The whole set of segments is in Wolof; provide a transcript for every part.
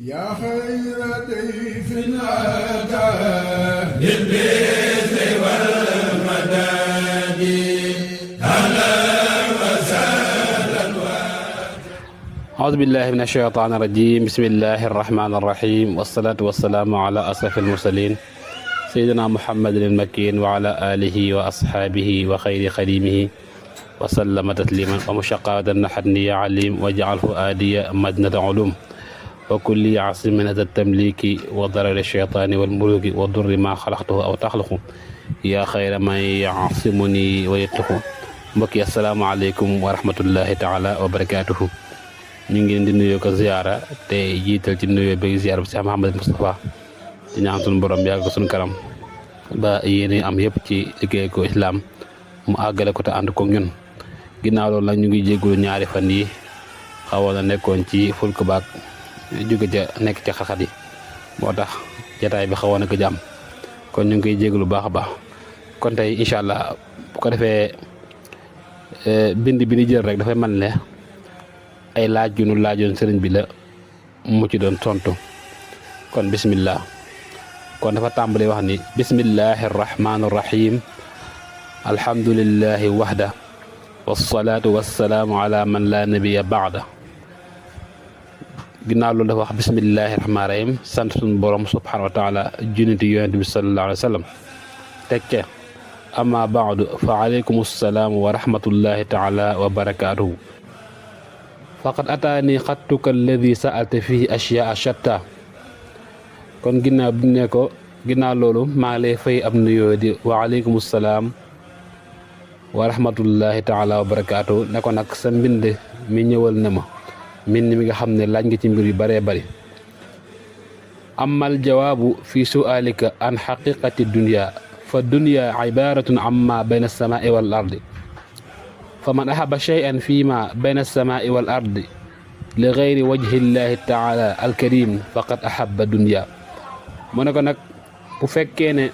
يا خير ضيف أتى بالبشر والمداد أهلا وسهلا. أعوذ بالله من الشيطان الرجيم. بسم الله الرحمن الرحيم، والصلاة والسلام على أشرف المرسلين سيدنا محمد المكين وعلى آله وأصحابه وخير خديمه وسلم تسليما. ومشقة نحدني يا عليم واجعل فؤادي مدنة علوم وكل عاصم من هذا التمليك وضرر الشيطان والملوك وضر ما خلقته أو تخلقه يا خير من يعصمني ويتقه. mbokk yi asalaamaaleykum wa rahmatullahi taala wa barakaatuhu. ñu ngi leen di nuyoo ko ziyaara te jiital ci nuyoo bi ziyaara bi Cheikh Mouhamadou Moustapha di ñaan suñu borom yàgg ko suñu kanam ba yéen am yëpp ci liggéey ko islaam mu àggale ko te ànd ko ñun. ginnaaw loolu nag ñu ngi jégalu ñaari fan yi xawoon na nekkoon ci fulk baak jóge ca nekk ci xat-xat yi moo tax jataay bi xawoon na ko jàmm kon ñu ngi koy jégalu baax a baax. kon tey incha allah bu ko defee bind bi ni jël rek dafay mel ne ay laaj yu nu laajoon sëriñ bi la mu ci doon tontu. kon bismillah. kon dafa tàmbali wax ni bismillahi arrahmani arrahim alhamdulillahi wahda wassalaatu wassalaamu ala man la nabiya baada. ginnaaw loolu dafa wax bismillahi rahmaani rahim sant suñu borom subhanahu wa taala juniti yonent bi sallallahu alayhi wa sallam tekke amma baadu fa aleykum assalaam wa rahmatullahi taala wa barakaatuhu. faqad ataani xattuka alladi saalta fihi ashyaa shatta. kon ginnaaw bi ne ko ginnaaw loolu maa ngi lay fay ab nuyoo di wa aleykum salaam wa rahmatullahi taala wa barakaatuhu ne ko nag sa mbind mi ñëwal na ma mbind mi nga xam ne laaj nga ci mbir yu bëree bëri. amal jawaabu fi su'alika an xaqiqati dunya fa dunya ibaratun amma bayna alsamai wal ardi fa man ahaba shay'an fi ma bayna alsamai wal ardi li gayri wajhi llahi taala alkarim faqad ahaba dunya. mu ne ko nag bu fekkee ne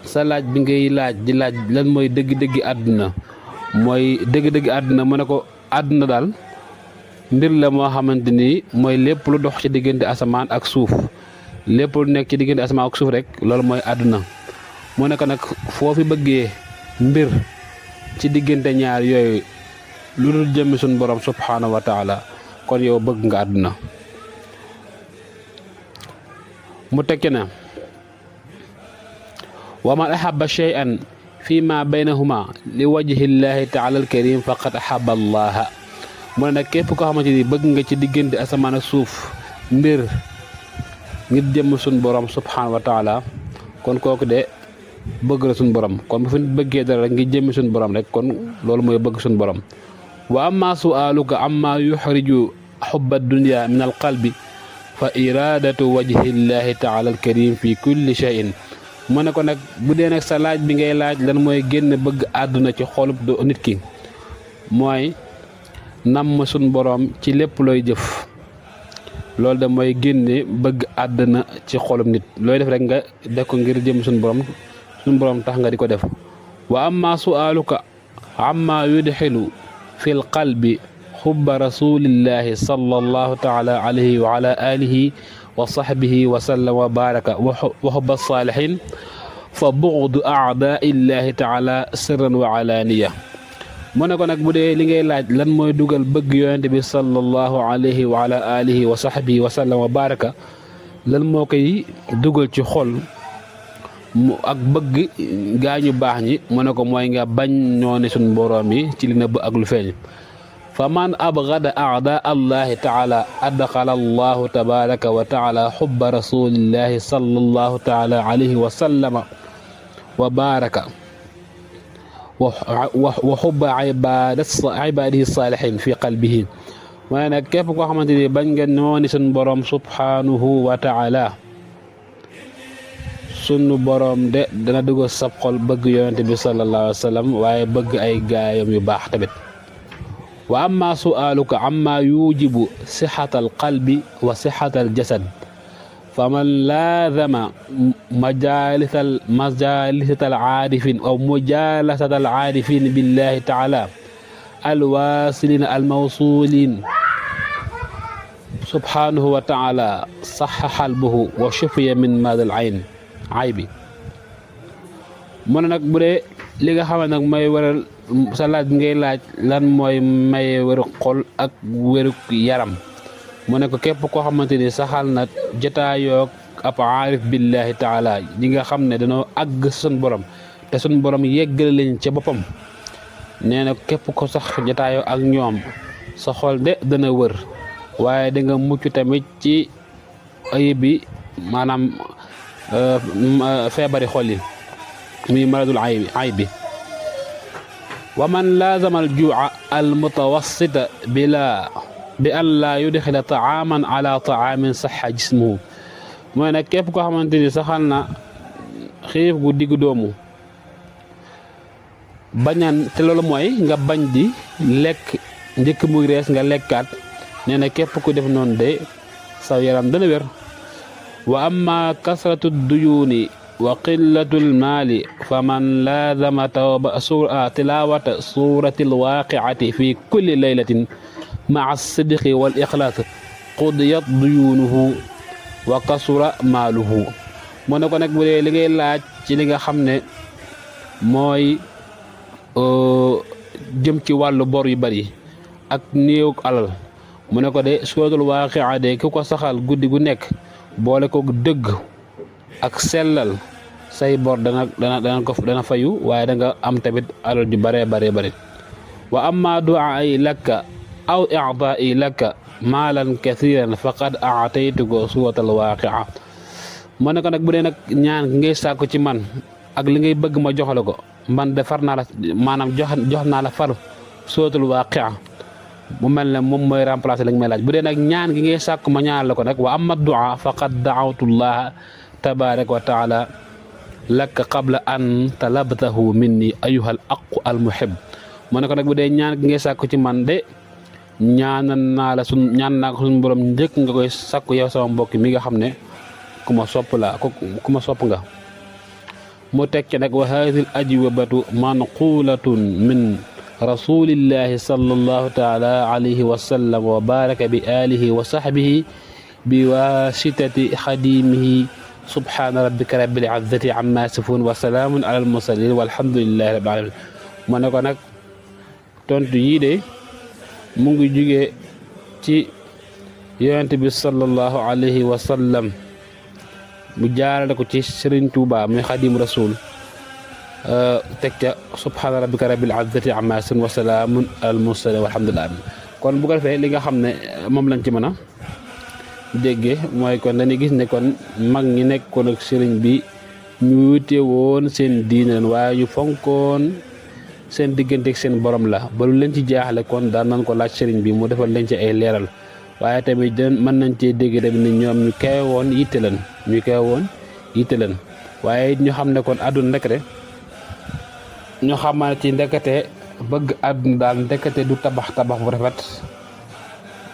sa laaj bi ngay laaj di laaj lan mooy dëgg-dëggi àdduna mooy dëgg-dëggi àdduna mu ne ko àdduna daal mbir la moo xamante ni mooy lépp lu dox ci diggante asamaan ak suuf lépp lu nekk ci diggante asamaan ak suuf rek loolu mooy àdduna. mu ne ko nag foofi bëggee mbir ci diggante ñaar yooyu lu dul jëmmi suñu borom subhaanahu wa taala kon yow bëgg nga àdduna. mu tekki na wa man ahabba shay'an fi ma baynahuma li wajhi llahi taala alkarim faqad ahabba allaha. mu ne nag képp koo xamante ni bëgg nga ci diggante asamaan ak suuf mbir ngir jëmm suñ borom subhanahu wa taala kon kooku de bëgg la suñ borom. kon bu fi nit bëggee dara rek ngir jëmmi suñ borom rek kon loolu mooy bëgg suñ borom. wa amma su'aluka amma yuxriju xubba dunya min alqalbi fa iradatu wajhi llahi taala alkarim fi kulli shay'in. mu ne ko nag bu dee nag sa laaj bi ngay laaj lan mooy génn bëgg àdduna ci xolub nit ki mooy namm suñ boroom ci lépp looy jëf loolu da mooy génne bëgg àdduna ci xolum nit looy def rek nga def ko ngir jëm suñ boroom tax nga di ko def. wa amma su'aluka amma yudxilu fi l qalbi xubba rasulillahi sallallahu taala alayhi wa ala alihi wa sahbihi wa sallam wa baraka wa xubba saalihin fa bughdu a'daa'illahi taala sirran wa alaaniya. mu ne ko nag bu dee li ngay laaj lan mooy dugal bëgg yonente bi sallallahu alayhi wa ala alihi wa sahbihi wa sallam wa baraka lan moo koy dugal ci xol mu ak bëgg gaañu baax ñi mu ne ko mooy nga bañ ñoo ne suñ boroom yi ci li nëbb ak lu feeñ. fa man abgada a'daa allahi taala adxala allahu tabaraka wa taala xubba rasulillahi sallallahu taala alayhi wa sallama wa baraka wa xubba ibaadihi saalihin fi qalbihi. mu ne nag képp koo xamante ni bañ nga nooni suñ boroom subhanahu wa taala sunu boroom de dana dugg sab xol bëgg yonente bi sallallahu alayhi wa sallam waaye bëgg ay gaayam yu baax tamit. wa amma su'aluka amma yujibu sixatal qalbi wa sixatal jasad fa man laazama majalisatal aarifin aw mujalasatal aarifin billahi taala alwasilin almawsulin subhanahu wa taala saxa xalbuhu wa shufiya min madal aybi mu ne nag bu dee li nga xam ne nag mooy waral sa laaj bi ngay laaj lan mooy maye wéru xol ak wéru yaram mu ne ko képp koo xamante ni saxal na jotaayoog ab aarif billahi taala ñi nga xam ne dañoo àgg sun borom te sun borom yeggale leen ca boppam nee na képp ko sax jotaayoo ak ñoom sa xol de dana wër waaye da nga mucc tamit ci ayib bi maanaam feebari xol yi muy maradul ayib bi wa man laazama al juuca al mutawassita bi an laa yudxila taaman ala taamin saxa jismuhu mooy nag képp koo xamante ni saxal na xiif gu diggu doomu bañaan te loolu mooy nga bañ di lekk njëkk muy rees nga lekkaat nee na képp ku def noonu de saw yaram dana wér wa amma kasratu duyuuni wa qillatu lmaali fa man laazama tilawata surati alwaqiati fi kulli laylatin maa sidqi wal ixlaas qudiyat duyuunuhu wa kasura maaluhu moo ne ko nag bu dee li ngay laaj ci li nga xam ne mooy jëm ci wàllu bor yu bari ak néew alal mu ne ko de suratul waaqia de ku ko saxal guddi gu nekk boole ko dëgg ak sellal say bor dana fayu waaye da nga am tamit alal ju bare bari wa amma du'aa'i laka aw i'taa'i laka maalan kathiran faqad a'taytuka suratul waaqia mu ne ko nag bu dee nag ñaan ngay sàkku ci man ak li ngay bëgg ma jox la ko man de far naa la maanaam jox naa la far suratul waaqia mu mel ne moom mooy remplacer la nga may laaj bu dee nag ñaan gi ngay sàkku ma ñaan la ko nag wa amma du'a faqad da'awtullaha tabaraka wa taala laka qabla an talabtahu minni ayyuhal aqu al muhib mu ne ko nag bu dee ñaan gi ngay sàkku ci man de ñaan naa ko suñu borom njëkk nga koy sàkku yow sama mbokk mi nga xam ne ku ma sopp nga mu teg ci nag wa haadihi al ajwabatu manqulatun min rasulillahi sallallahu taala alayhi wa sallam wa baraka bi alihi wa sahbihi bi wasitati xadimihi subhana rabbika rabbil izzati amma yasifun wa salaamun ala al mursalin walhamdulillahi rabbil alamin mu ne ko nag tontu yii de mu ngi jóge ci yonent bi sallallahu alayhi wa sallam mu jaarale ko ci Sëriñ Tuuba muy xadim rasul teg ca subhaana rabbika rabbil izzati amma yasifun wa salaamun alal mursalin walhamdulillah kon bu ko defee li nga xam ne moom lañ ci mën a déggee mooy kon dañuy gis ne kon mag ñi nekkoon ak sëriñ bi ñu wute woon seen diine waaye ñu fonkoon seen diggante ak seen borom la ba lu leen ci jaaxle kon daan nañ ko laaj sëriñ bi mu defal leen ci ay leeral waaye tamit mën nañ cee dégg tamit ne ñoom ñu kawe woon yitte leen waaye ñu xam ne kon àdduna ndekete ñu xamal ci ndekete bëgg àdduna daal ndekete du tabax bu rafet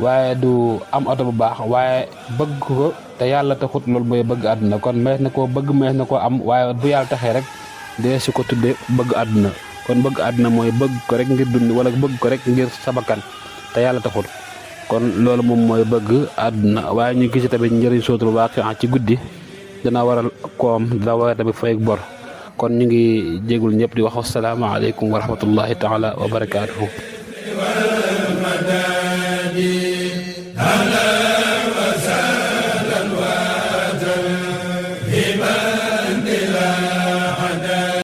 waaye du am oto bu baax waaye bëgg ko te yàlla taxut loolu mooy bëgg àdduna kon mees na koo bëgg mees na koo am waaye bu yàlla taxee rek dee su ko tuddee bëgg àdduna kon bëgg àdduna mooy bëgg ko rek ngir dund wala bëgg ko rek ngir sabakan te yàlla taxut kon loolu moom mooy bëgg àdduna waaye ñu gis tamit njëriñ sootul waaqia ci guddi dana waral koom dana waral tamit fay bor kon ñu ngi jégul ñëpp di wax asalaamaaleykum wa rahmatullahi taala wa barakaatuhu